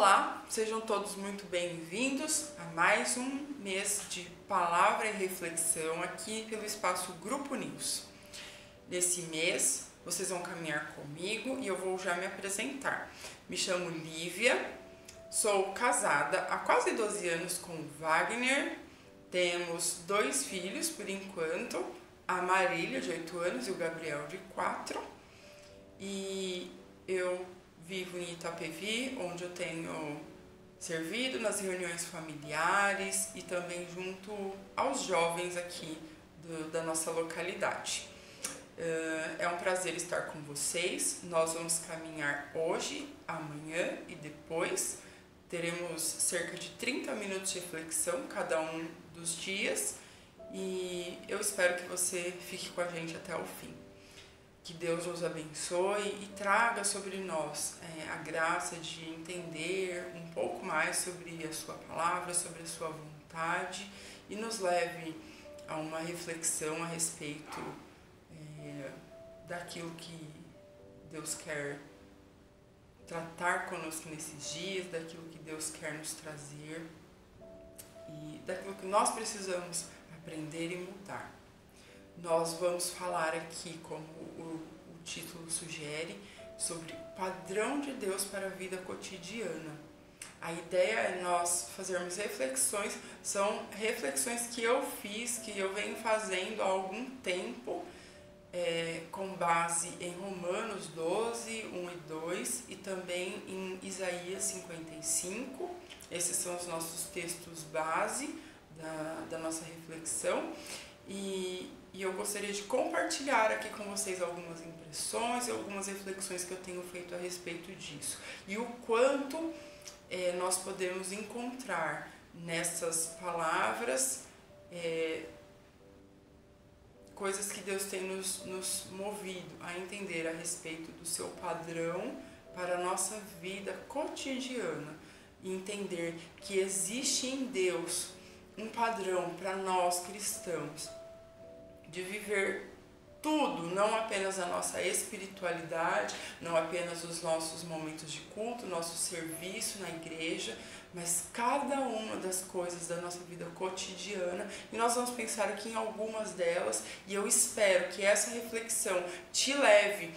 Olá, sejam todos muito bem-vindos a mais um mês de palavra e reflexão aqui pelo espaço Grupo News. Nesse mês, vocês vão caminhar comigo e eu vou já me apresentar. Me chamo Lívia, sou casada há quase 12 anos com o Wagner, temos 2 filhos por enquanto, a Marília, de 8 anos, e o Gabriel, de 4, e eu vivo em Itapevi, onde eu tenho servido nas reuniões familiares e também junto aos jovens aqui da nossa localidade. É um prazer estar com vocês. Nós vamos caminhar hoje, amanhã e depois. Teremos cerca de 30 minutos de reflexão cada um dos dias e eu espero que você fique com a gente até o fim. Que Deus nos abençoe e traga sobre nós a graça de entender um pouco mais sobre a sua palavra, sobre a sua vontade e nos leve a uma reflexão a respeito daquilo que Deus quer tratar conosco nesses dias, daquilo que Deus quer nos trazer e daquilo que nós precisamos aprender e mudar. Nós vamos falar aqui, como o título sugere, sobre o padrão de Deus para a vida cotidiana. A ideia é nós fazermos reflexões, são reflexões que eu fiz, que eu venho fazendo há algum tempo, com base em Romanos 12, 1 e 2 e também em Isaías 55. Esses são os nossos textos base da nossa reflexão. E eu gostaria de compartilhar aqui com vocês algumas impressões e algumas reflexões que eu tenho feito a respeito disso. E o quanto nós podemos encontrar nessas palavras coisas que Deus tem nos movido a entender a respeito do seu padrão para a nossa vida cotidiana. E entender que existe em Deus um padrão para nós cristãos de viver tudo, não apenas a nossa espiritualidade, não apenas os nossos momentos de culto, nosso serviço na igreja, mas cada uma das coisas da nossa vida cotidiana. E nós vamos pensar aqui em algumas delas e eu espero que essa reflexão te leve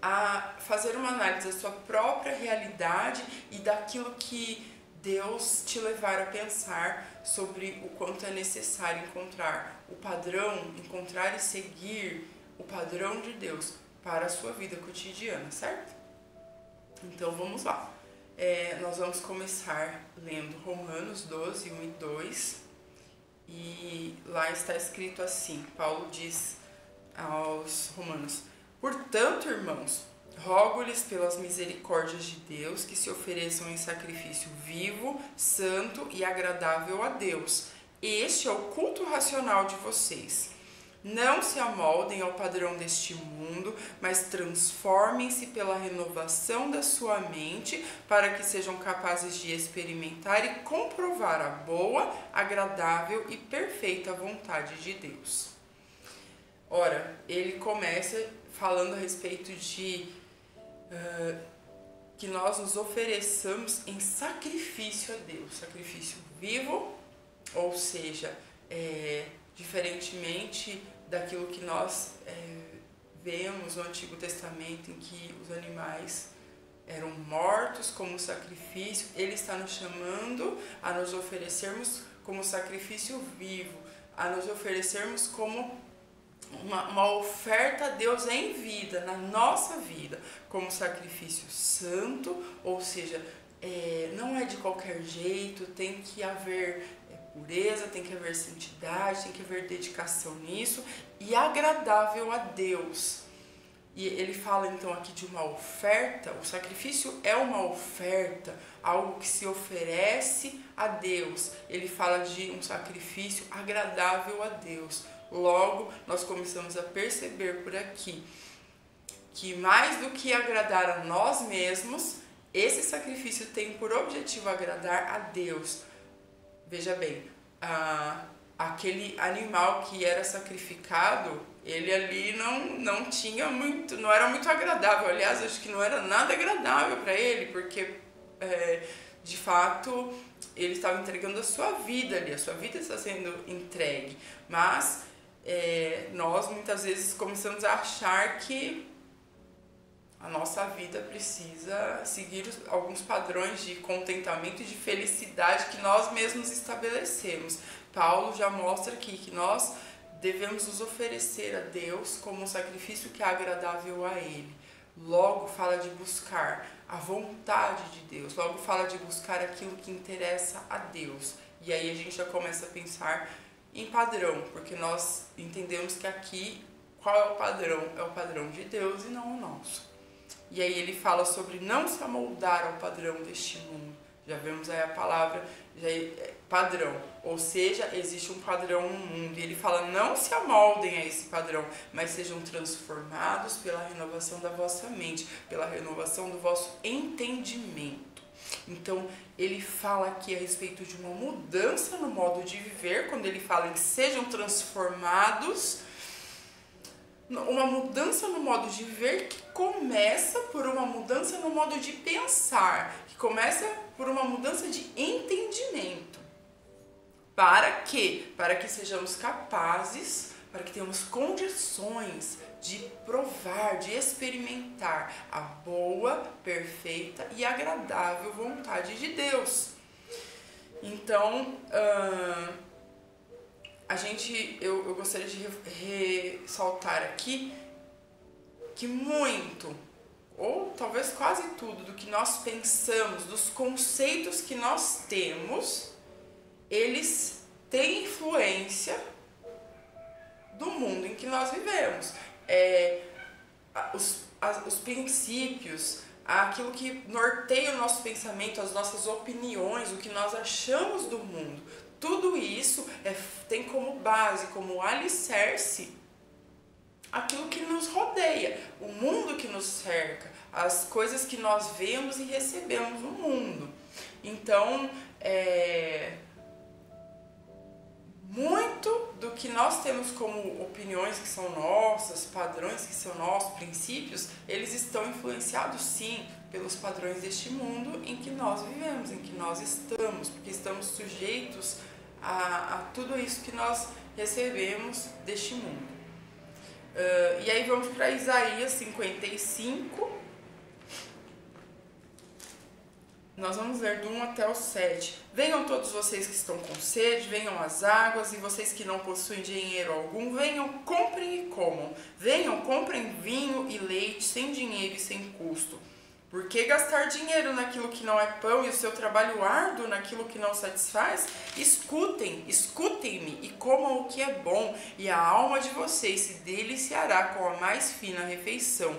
a fazer uma análise da sua própria realidade e daquilo que Deus te levar a pensar sobre o quanto é necessário encontrar o padrão, encontrar e seguir o padrão de Deus para a sua vida cotidiana, certo? Então vamos lá. Nós vamos começar lendo Romanos 12, 1 e 2 e lá está escrito assim, Paulo diz aos romanos: portanto, irmãos, rogo-lhes pelas misericórdias de Deus que se ofereçam em sacrifício vivo, santo e agradável a Deus. Este é o culto racional de vocês. Não se amoldem ao padrão deste mundo, mas transformem-se pela renovação da sua mente, para que sejam capazes de experimentar e comprovar a boa, agradável e perfeita vontade de Deus. Ora, ele começa falando a respeito de que nós nos ofereçamos em sacrifício a Deus, sacrifício vivo, ou seja, diferentemente daquilo que nós vemos no Antigo Testamento, em que os animais eram mortos como sacrifício, ele está nos chamando a nos oferecermos como sacrifício vivo, a nos oferecermos como uma oferta a Deus em vida, na nossa vida, como sacrifício santo, ou seja, não é de qualquer jeito, tem que haver pureza, tem que haver santidade, tem que haver dedicação nisso, e agradável a Deus. E ele fala então aqui de uma oferta. O sacrifício é uma oferta, algo que se oferece a Deus. Ele fala de um sacrifício agradável a Deus. Logo, nós começamos a perceber por aqui que mais do que agradar a nós mesmos, esse sacrifício tem por objetivo agradar a Deus. Veja bem, aquele animal que era sacrificado, ele ali não tinha muito, não era muito agradável. Aliás, acho que não era nada agradável para ele, porque de fato, ele estava entregando a sua vida ali, a sua vida está sendo entregue. Mas nós muitas vezes começamos a achar que a nossa vida precisa seguir alguns padrões de contentamento e de felicidade que nós mesmos estabelecemos. Paulo já mostra aqui que nós devemos nos oferecer a Deus como um sacrifício que é agradável a Ele. Logo fala de buscar a vontade de Deus, logo fala de buscar aquilo que interessa a Deus. E aí a gente já começa a pensar em padrão, porque nós entendemos que aqui, qual é o padrão? É o padrão de Deus e não o nosso. E aí ele fala sobre não se amoldar ao padrão deste mundo. Já vemos aí a palavra padrão, ou seja, existe um padrão no mundo. E ele fala, não se amoldem a esse padrão, mas sejam transformados pela renovação da vossa mente, pela renovação do vosso entendimento. Então, ele fala aqui a respeito de uma mudança no modo de viver, quando ele fala em sejam transformados, uma mudança no modo de viver que começa por uma mudança no modo de pensar, que começa por uma mudança de entendimento. Para quê? Para que sejamos capazes, para que tenhamos condições de provar, de experimentar a boa, perfeita e agradável vontade de Deus. Então, eu gostaria de ressaltar aqui que muito, ou talvez quase tudo, do que nós pensamos, dos conceitos que nós temos, eles têm influência do mundo em que nós vivemos. Os princípios, aquilo que norteia o nosso pensamento, as nossas opiniões, o que nós achamos do mundo, tudo isso tem como base, como alicerce, aquilo que nos rodeia, o mundo que nos cerca, as coisas que nós vemos e recebemos no mundo. Então, muito do que nós temos como opiniões que são nossas, padrões que são nossos, princípios, eles estão influenciados sim pelos padrões deste mundo em que nós vivemos, em que nós estamos, porque estamos sujeitos a tudo isso que nós recebemos deste mundo. E aí vamos para Isaías 55. Nós vamos ler do 1 até o 7. Venham todos vocês que estão com sede, venham às águas, e vocês que não possuem dinheiro algum, venham, comprem e comam. Venham, comprem vinho e leite sem dinheiro e sem custo. Por que gastar dinheiro naquilo que não é pão e o seu trabalho árduo naquilo que não satisfaz? Escutem-me e comam o que é bom, e a alma de vocês se deliciará com a mais fina refeição.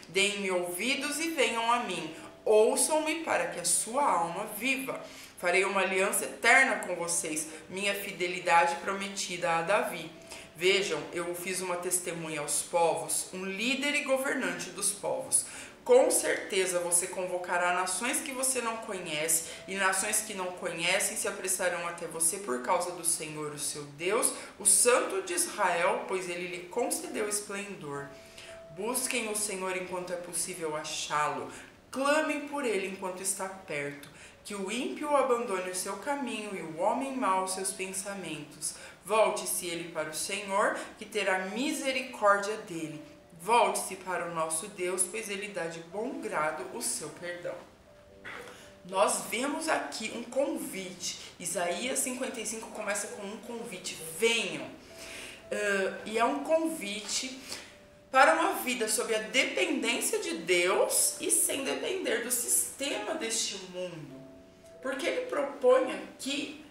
Deem-me ouvidos e venham a mim. Ouçam-me para que a sua alma viva. Farei uma aliança eterna com vocês, minha fidelidade prometida a Davi. Vejam, eu fiz uma testemunha aos povos, um líder e governante dos povos. Com certeza você convocará nações que você não conhece, e nações que não conhecem se apressarão até você por causa do Senhor, o seu Deus, o Santo de Israel, pois ele lhe concedeu esplendor. Busquem o Senhor enquanto é possível achá-lo. Clamem por ele enquanto está perto. Que o ímpio abandone o seu caminho e o homem mau os seus pensamentos. Volte-se ele para o Senhor, que terá misericórdia dele. Volte-se para o nosso Deus, pois ele dá de bom grado o seu perdão. Nós vemos aqui um convite. Isaías 55 começa com um convite. Venham. E é um convite para uma vida sob a dependência de Deus e sem depender do sistema deste mundo. Porque ele propõe aqui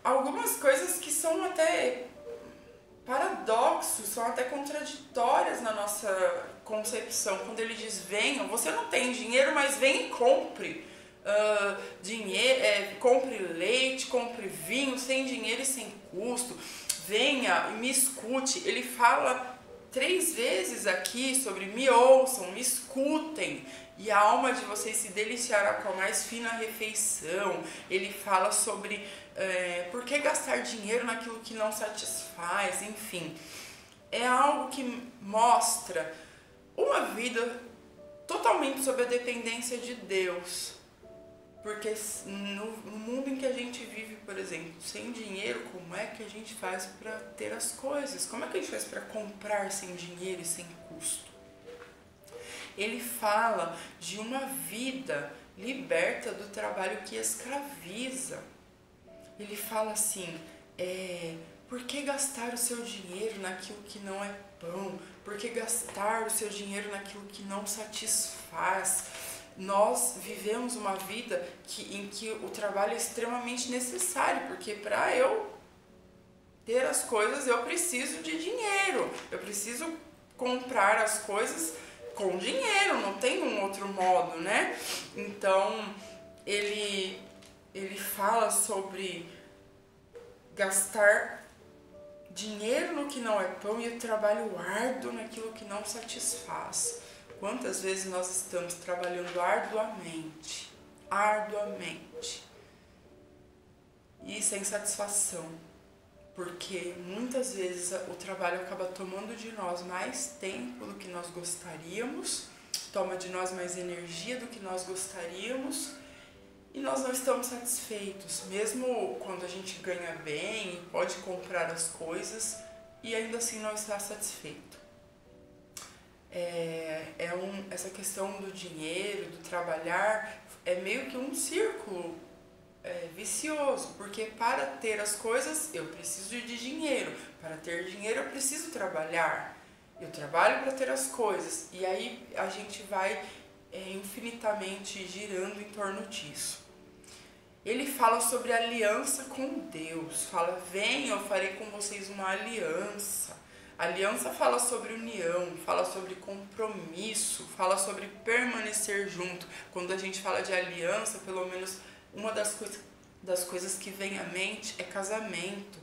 algumas coisas que são até paradoxos, são até contraditórias na nossa concepção. Quando ele diz, venham, você não tem dinheiro, mas vem e compre. Compre leite, compre vinho, sem dinheiro e sem custo. Venha e me escute. Ele fala 3 vezes aqui sobre me ouçam, me escutem, e a alma de vocês se deliciará com a mais fina refeição. Ele fala sobre por que gastar dinheiro naquilo que não satisfaz, enfim. É algo que mostra uma vida totalmente sob a dependência de Deus. Porque no mundo em que a gente vive, por exemplo, sem dinheiro, como é que a gente faz para ter as coisas? Como é que a gente faz para comprar sem dinheiro e sem custo? Ele fala de uma vida liberta do trabalho que escraviza. Ele fala assim, por que gastar o seu dinheiro naquilo que não é pão? Por que gastar o seu dinheiro naquilo que não satisfaz? Nós vivemos uma vida em que o trabalho é extremamente necessário, porque para eu ter as coisas eu preciso de dinheiro, eu preciso comprar as coisas com dinheiro, não tem um outro modo, né? Então, ele fala sobre gastar dinheiro no que não é pão e o trabalho árduo naquilo que não satisfaz. Quantas vezes nós estamos trabalhando arduamente e sem satisfação? Porque muitas vezes o trabalho acaba tomando de nós mais tempo do que nós gostaríamos, toma de nós mais energia do que nós gostaríamos e nós não estamos satisfeitos, mesmo quando a gente ganha bem e pode comprar as coisas e ainda assim não está satisfeito. Essa questão do dinheiro, do trabalhar, é meio que um círculo vicioso, porque para ter as coisas eu preciso de dinheiro, para ter dinheiro eu preciso trabalhar, eu trabalho para ter as coisas, e aí a gente vai infinitamente girando em torno disso. Ele fala sobre aliança com Deus, fala, venham, eu farei com vocês uma aliança. Aliança fala sobre união, fala sobre compromisso, fala sobre permanecer junto. Quando a gente fala de aliança, pelo menos uma das coisas que vem à mente é casamento.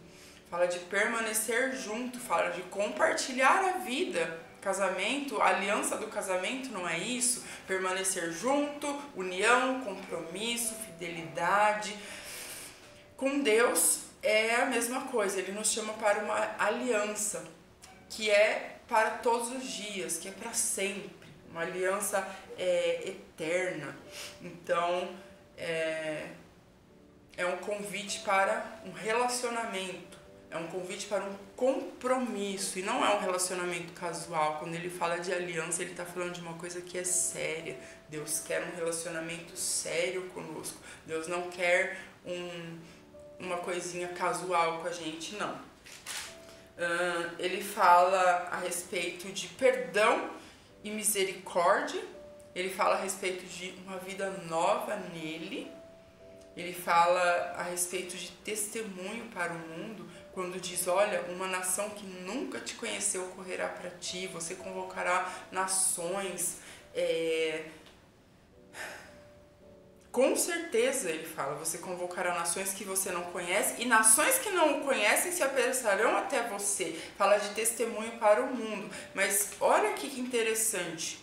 Fala de permanecer junto, fala de compartilhar a vida. Casamento, a aliança do casamento não é isso? Permanecer junto, união, compromisso, fidelidade. Com Deus é a mesma coisa, ele nos chama para uma aliança, que é para todos os dias, que é para sempre, uma aliança eterna. Então, é um convite para um relacionamento, é um convite para um compromisso, e não é um relacionamento casual. Quando ele fala de aliança, ele está falando de uma coisa que é séria. Deus quer um relacionamento sério conosco. Deus não quer uma coisinha casual com a gente, não. Ele fala a respeito de perdão e misericórdia. Ele fala a respeito de uma vida nova nele. Ele fala a respeito de testemunho para o mundo, quando diz, olha, uma nação que nunca te conheceu correrá para ti, você convocará nações, com certeza, ele fala, você convocará nações que você não conhece, e nações que não o conhecem se apressarão até você. Fala de testemunho para o mundo, mas olha aqui que interessante.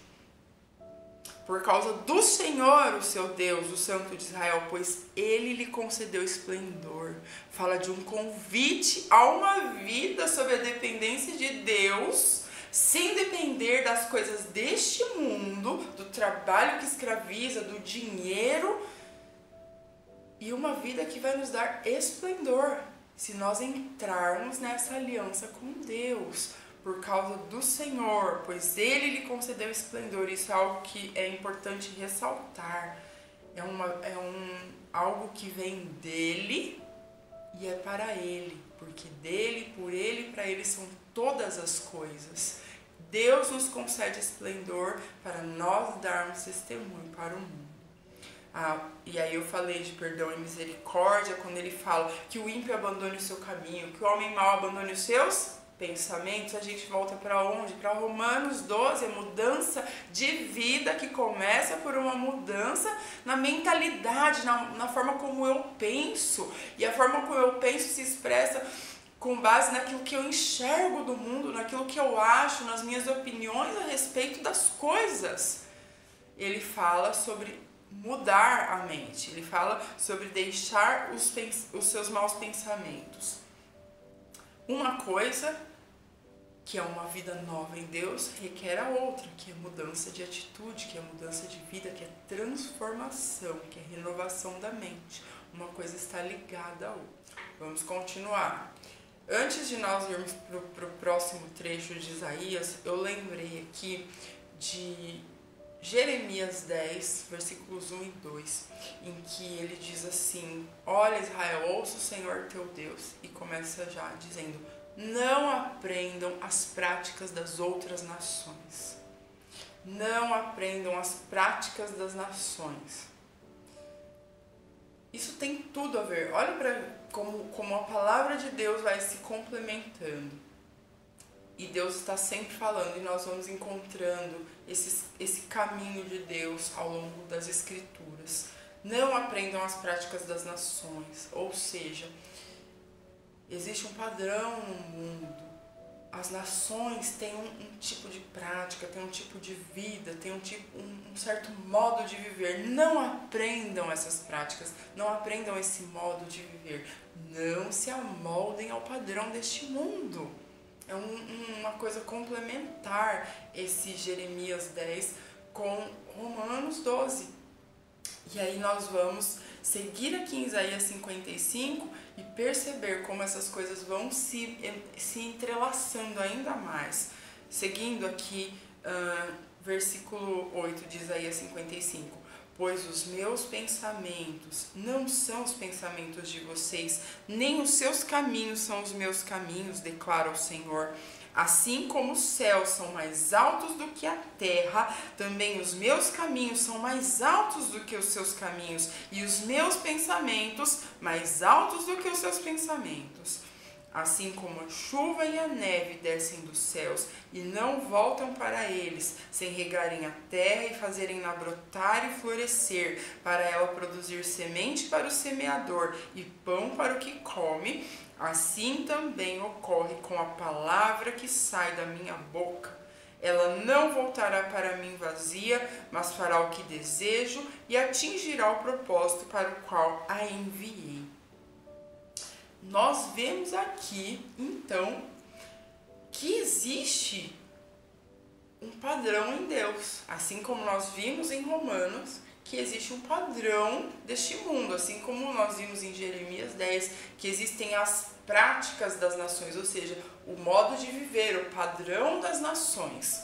Por causa do Senhor, o seu Deus, o Santo de Israel, pois ele lhe concedeu esplendor. Fala de um convite a uma vida sob a dependência de Deus, sem depender das coisas deste mundo, do trabalho que escraviza, do dinheiro, e uma vida que vai nos dar esplendor, se nós entrarmos nessa aliança com Deus. Por causa do Senhor, pois ele lhe concedeu esplendor. Isso é algo que é importante ressaltar. Algo que vem dele e é para ele, porque dele, por ele e para ele são todas as coisas. Deus nos concede esplendor para nós darmos testemunho para o mundo. E aí eu falei de perdão e misericórdia, quando ele fala que o ímpio abandone o seu caminho, que o homem mau abandone os seus pensamentos. A gente volta para onde? Para Romanos 12, a mudança de vida que começa por uma mudança na mentalidade, na forma como eu penso. E a forma como eu penso se expressa com base naquilo que eu enxergo do mundo, naquilo que eu acho, nas minhas opiniões a respeito das coisas. Ele fala sobre mudar a mente, ele fala sobre deixar os seus maus pensamentos. Uma coisa que é uma vida nova em Deus, requer a outra, que é mudança de atitude, que é mudança de vida, que é transformação, que é renovação da mente. Uma coisa está ligada à outra. Vamos continuar. Antes de nós irmos para o próximo trecho de Isaías, eu lembrei aqui de Jeremias 10, versículos 1 e 2, em que ele diz assim: olha, Israel, ouça o Senhor teu Deus, e começa já dizendo: não aprendam as práticas das outras nações. Não aprendam as práticas das nações. Isso tem tudo a ver. Olha para como a palavra de Deus vai se complementando. E Deus está sempre falando, e nós vamos encontrando esse caminho de Deus ao longo das Escrituras. Não aprendam as práticas das nações, ou seja, existe um padrão no mundo. As nações têm um tipo de prática, têm um tipo de vida, têm um certo modo de viver. Não aprendam essas práticas, não aprendam esse modo de viver. Não se amoldem ao padrão deste mundo. É uma coisa complementar esse Jeremias 10 com Romanos 12. E aí nós vamos seguir aqui em Isaías 55 e perceber como essas coisas vão se entrelaçando ainda mais. Seguindo aqui, versículo 8 de Isaías 55. Pois os meus pensamentos não são os pensamentos de vocês, nem os seus caminhos são os meus caminhos, declara o Senhor. Assim como os céus são mais altos do que a terra, também os meus caminhos são mais altos do que os seus caminhos, e os meus pensamentos mais altos do que os seus pensamentos. Assim como a chuva e a neve descem dos céus e não voltam para eles, sem regarem a terra e fazerem-na brotar e florescer, para ela produzir semente para o semeador e pão para o que come, assim também ocorre com a palavra que sai da minha boca. Ela não voltará para mim vazia, mas fará o que desejo e atingirá o propósito para o qual a enviei. Nós vemos aqui, então, que existe um padrão em Deus, assim como nós vimos em Romanos, que existe um padrão deste mundo, assim como nós vimos em Jeremias 10, que existem as práticas das nações, ou seja, o modo de viver, o padrão das nações.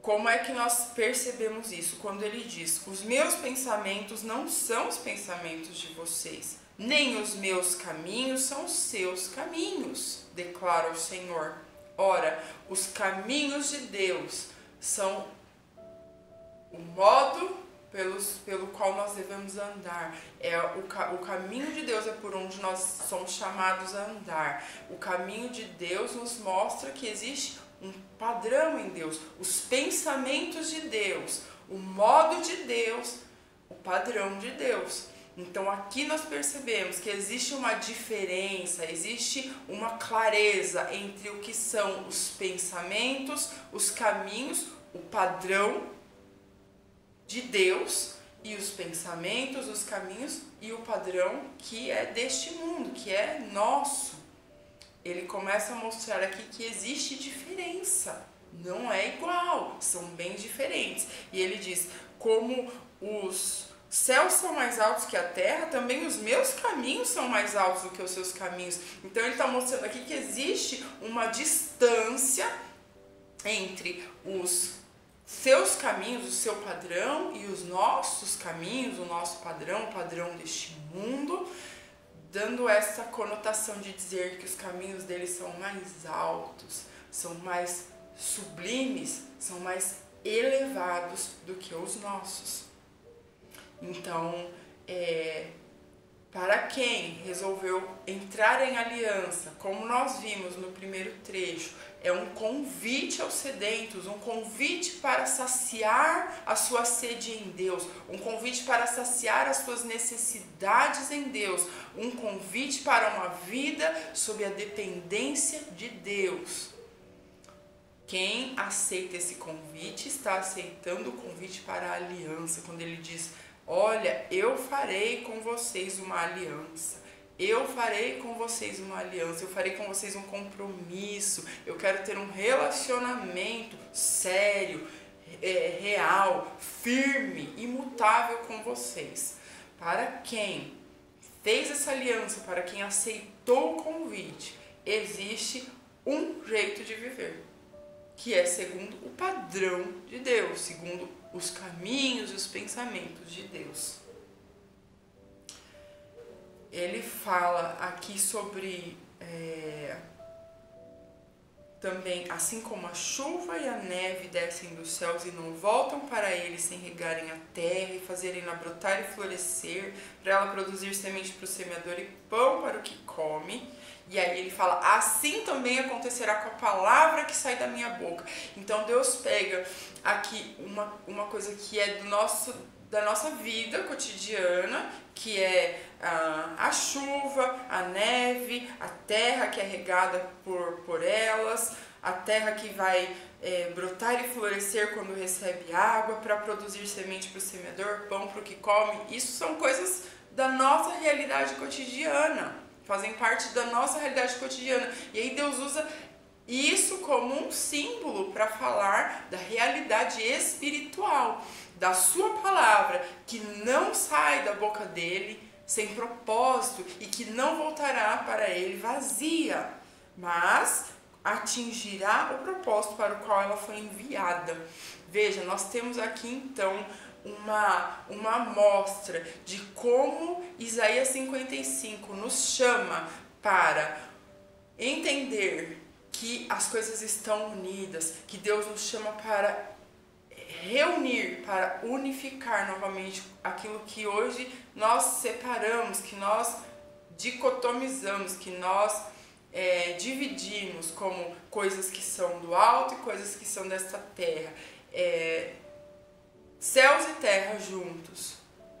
Como é que nós percebemos isso? Quando ele diz: os meus pensamentos não são os pensamentos de vocês, nem os meus caminhos são os seus caminhos, declara o Senhor. Ora, os caminhos de Deus são o modo pelo qual nós devemos andar. O caminho de Deus é por onde nós somos chamados a andar. O caminho de Deus nos mostra que existe um padrão em Deus, os pensamentos de Deus, o modo de Deus, o padrão de Deus. Então aqui nós percebemos que existe uma diferença, existe uma clareza entre o que são os pensamentos, os caminhos, o padrão de Deus e os pensamentos, os caminhos e o padrão que é deste mundo, que é nosso. Ele começa a mostrar aqui que existe diferença, não é igual, são bem diferentes. E ele diz: como os céus são mais altos que a terra, também os meus caminhos são mais altos do que os seus caminhos. Então ele está mostrando aqui que existe uma distância entre os seus caminhos, o seu padrão, e os nossos caminhos, o nosso padrão, o padrão deste mundo, dando essa conotação de dizer que os caminhos deles são mais altos, são mais sublimes, são mais elevados do que os nossos. Então, para quem resolveu entrar em aliança, como nós vimos no primeiro trecho, é um convite aos sedentos, um convite para saciar a sua sede em Deus, um convite para saciar as suas necessidades em Deus, um convite para uma vida sob a dependência de Deus. Quem aceita esse convite está aceitando o convite para a aliança, quando ele diz: olha, eu farei com vocês uma aliança, eu farei com vocês uma aliança, eu farei com vocês um compromisso, eu quero ter um relacionamento sério, real, firme, imutável com vocês. Para quem fez essa aliança, para quem aceitou o convite, existe um jeito de viver, que é segundo o padrão de Deus, segundo os caminhos e os pensamentos de Deus. Ele fala aqui sobre também, assim como a chuva e a neve descem dos céus e não voltam para ele sem regarem a terra e fazerem-na brotar e florescer, para ela produzir semente para o semeador e pão para o que come. E aí ele fala, assim também acontecerá com a palavra que sai da minha boca. Então Deus pega aqui uma coisa que é da nossa vida cotidiana, que é a chuva, a neve, a terra que é regada por elas, a terra que vai brotar e florescer quando recebe água, para produzir semente para o semeador, pão para o que come. Isso são coisas da nossa realidade cotidiana, fazem parte da nossa realidade cotidiana. E aí Deus usa isso como um símbolo para falar da realidade espiritual, da sua palavra, que não sai da boca dele sem propósito e que não voltará para ele vazia, mas atingirá o propósito para o qual ela foi enviada. Veja, nós temos aqui então uma amostra de como Isaías 55 nos chama para entender que as coisas estão unidas, que Deus nos chama para reunir, para unificar novamente aquilo que hoje nós separamos, que nós dicotomizamos, que nós dividimos como coisas que são do alto e coisas que são desta terra. Céus e terra juntos,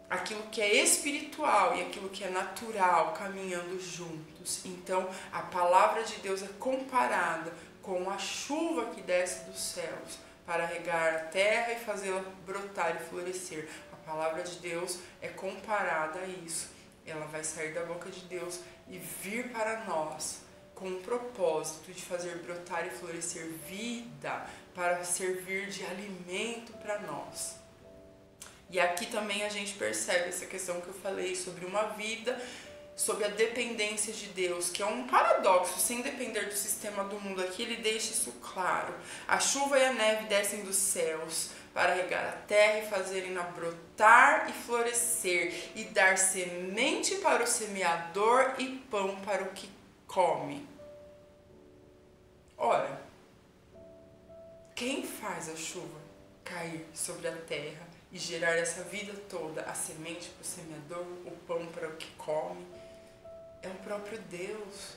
aquilo que é espiritual e aquilo que é natural caminhando juntos. Então a palavra de Deus é comparada com a chuva que desce dos céus para regar a terra e fazê-la brotar e florescer. A palavra de Deus é comparada a isso. Ela vai sair da boca de Deus e vir para nós com o propósito de fazer brotar e florescer vida, para servir de alimento para nós. E aqui também a gente percebe essa questão que eu falei sobre uma vida, sobre a dependência de Deus, que é um paradoxo, sem depender do sistema do mundo. Aqui ele deixa isso claro. A chuva e a neve descem dos céus para regar a terra e fazerem-na brotar e florescer, e dar semente para o semeador e pão para o que come. Ora, quem faz a chuva cair sobre a terra e gerar essa vida toda, a semente para o semeador, o pão para o que come? É o próprio Deus.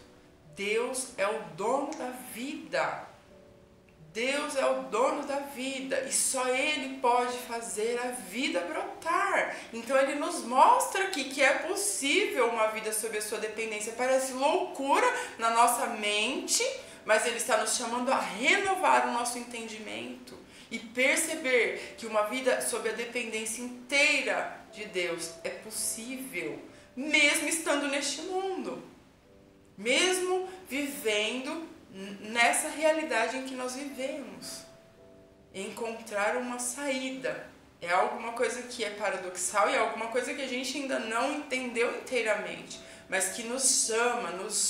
Deus é o dono da vida. Deus é o dono da vida e só Ele pode fazer a vida brotar. Então Ele nos mostra aqui que é possível uma vida sob a sua dependência. Parece loucura na nossa mente, mas Ele está nos chamando a renovar o nosso entendimento e perceber que uma vida sob a dependência inteira de Deus é possível, mesmo estando neste mundo, mesmo vivendo nessa realidade em que nós vivemos. Encontrar uma saída é alguma coisa que é paradoxal e é alguma coisa que a gente ainda não entendeu inteiramente, mas que nos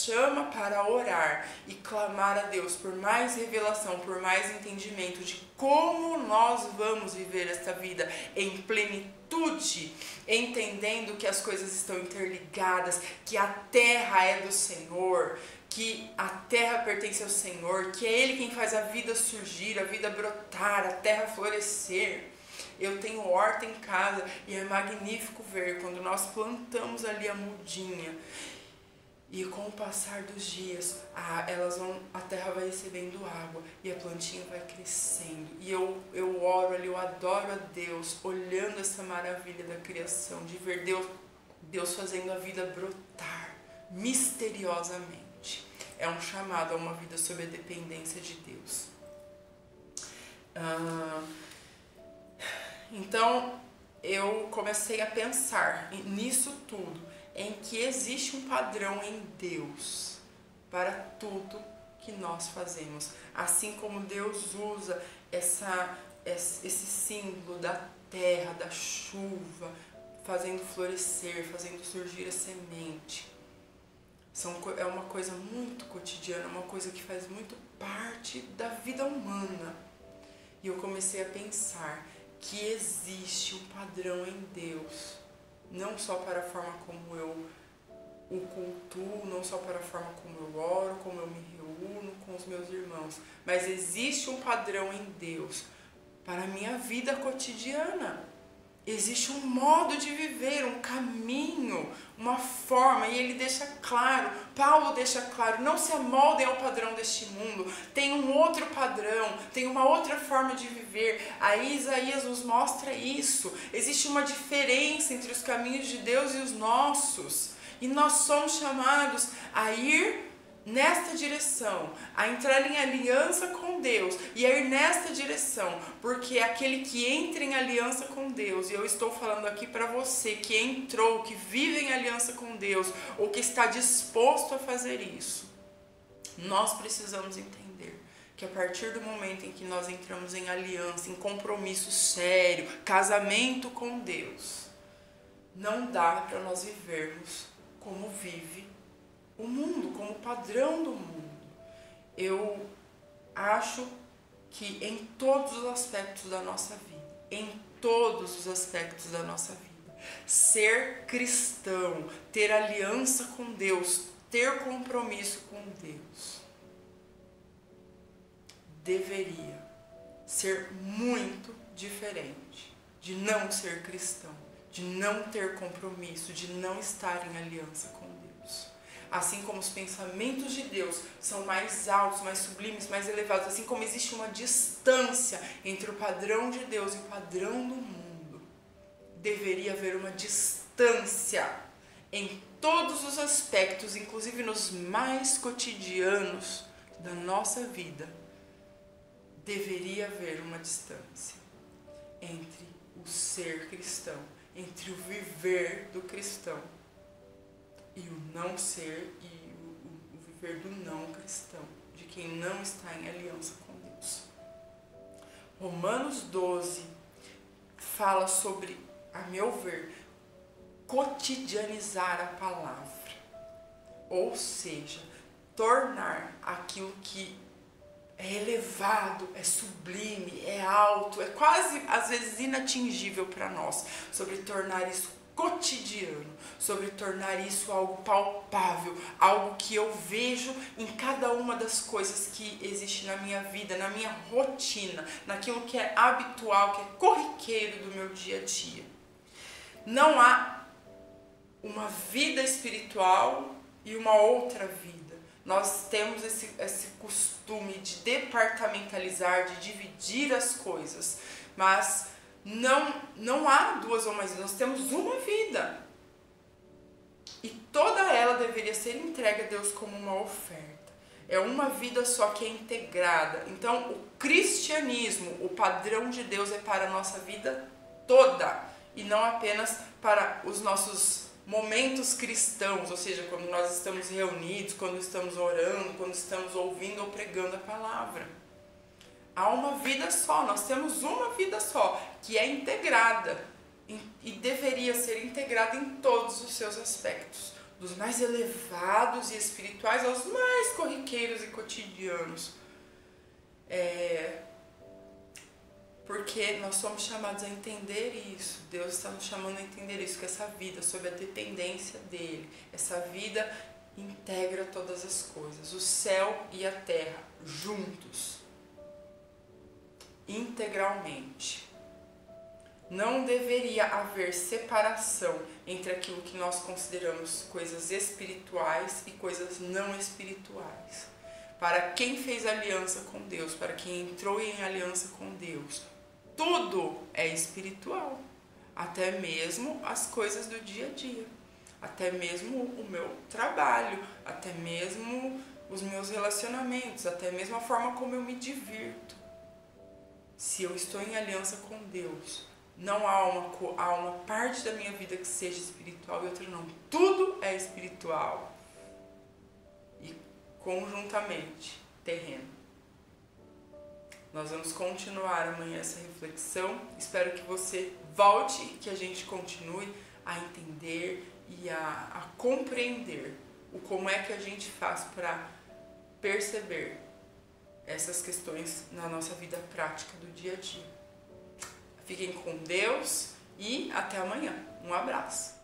chama para orar e clamar a Deus por mais revelação, por mais entendimento de como nós vamos viver esta vida em plenitude, entendendo que as coisas estão interligadas, que a terra é do Senhor, que a terra pertence ao Senhor, que é Ele quem faz a vida surgir, a vida brotar, a terra florescer. Eu tenho horta em casa e é magnífico ver quando nós plantamos ali a mudinha e com o passar dos dias a terra vai recebendo água e a plantinha vai crescendo. E eu oro ali, eu adoro a Deus olhando essa maravilha da criação, de ver Deus fazendo a vida brotar misteriosamente. É um chamado a uma vida sob a dependência de Deus. Então eu comecei a pensar nisso tudo, em que existe um padrão em Deus para tudo que nós fazemos. Assim como Deus usa esse símbolo da terra, da chuva, fazendo florescer, fazendo surgir a semente. É uma coisa muito cotidiana, uma coisa que faz muito parte da vida humana. E eu comecei a pensar que existe um padrão em Deus, não só para a forma como eu o cultuo, não só para a forma como eu oro, como eu me reúno com os meus irmãos, mas existe um padrão em Deus para a minha vida cotidiana. Existe um modo de viver, um caminho, uma forma, e ele deixa claro, Paulo deixa claro, não se amoldem ao padrão deste mundo, tem um outro padrão, tem uma outra forma de viver. Aí Isaías nos mostra isso, existe uma diferença entre os caminhos de Deus e os nossos, e nós somos chamados a ir nesta direção, a entrar em aliança com Deus e a ir nesta direção, porque aquele que entra em aliança com Deus, e eu estou falando aqui para você que entrou, que vive em aliança com Deus, ou que está disposto a fazer isso, nós precisamos entender que a partir do momento em que nós entramos em aliança, em compromisso sério, casamento com Deus, não dá para nós vivermos como vive o mundo, como o padrão do mundo. Eu acho que em todos os aspectos da nossa vida, ser cristão, ter aliança com Deus, ter compromisso com Deus, deveria ser muito diferente de não ser cristão, de não ter compromisso, de não estar em aliança com Deus. Assim como os pensamentos de Deus são mais altos, mais sublimes, mais elevados, assim como existe uma distância entre o padrão de Deus e o padrão do mundo, deveria haver uma distância em todos os aspectos, inclusive nos mais cotidianos da nossa vida. Deveria haver uma distância entre o ser cristão, entre o viver do cristão e o não ser e o viver do não cristão, de quem não está em aliança com Deus. Romanos 12 fala sobre, a meu ver, cotidianizar a palavra, ou seja, tornar aquilo que é elevado, é sublime, é alto, é quase às vezes inatingível para nós, sobre tornar isso cotidiano, sobre tornar isso algo palpável, algo que eu vejo em cada uma das coisas que existe na minha vida, na minha rotina, naquilo que é habitual, que é corriqueiro do meu dia a dia. Não há uma vida espiritual e uma outra vida. Nós temos esse costume de departamentalizar, de dividir as coisas, mas não há duas ou mais vidas, nós temos uma vida. E toda ela deveria ser entregue a Deus como uma oferta. É uma vida só que é integrada. Então, o cristianismo, o padrão de Deus é para a nossa vida toda, e não apenas para os nossos momentos cristãos, ou seja, quando nós estamos reunidos, quando estamos orando, quando estamos ouvindo ou pregando a palavra. Há uma vida só, nós temos uma vida só, que é integrada e deveria ser integrada em todos os seus aspectos, dos mais elevados e espirituais aos mais corriqueiros e cotidianos. Porque nós somos chamados a entender isso, Deus está nos chamando a entender isso, que essa vida, sob a dependência dele, essa vida integra todas as coisas, o céu e a terra, juntos, integralmente. Não deveria haver separação entre aquilo que nós consideramos coisas espirituais e coisas não espirituais. Para quem fez aliança com Deus, para quem entrou em aliança com Deus, tudo é espiritual, até mesmo as coisas do dia a dia, até mesmo o meu trabalho, até mesmo os meus relacionamentos, até mesmo a forma como eu me divirto. Se eu estou em aliança com Deus, não há uma parte da minha vida que seja espiritual e outra não. Tudo é espiritual. E conjuntamente, terreno. Nós vamos continuar amanhã essa reflexão. Espero que você volte e que a gente continue a entender e a compreender o como é que a gente faz para perceber essas questões na nossa vida prática do dia a dia. Fiquem com Deus e até amanhã. Um abraço.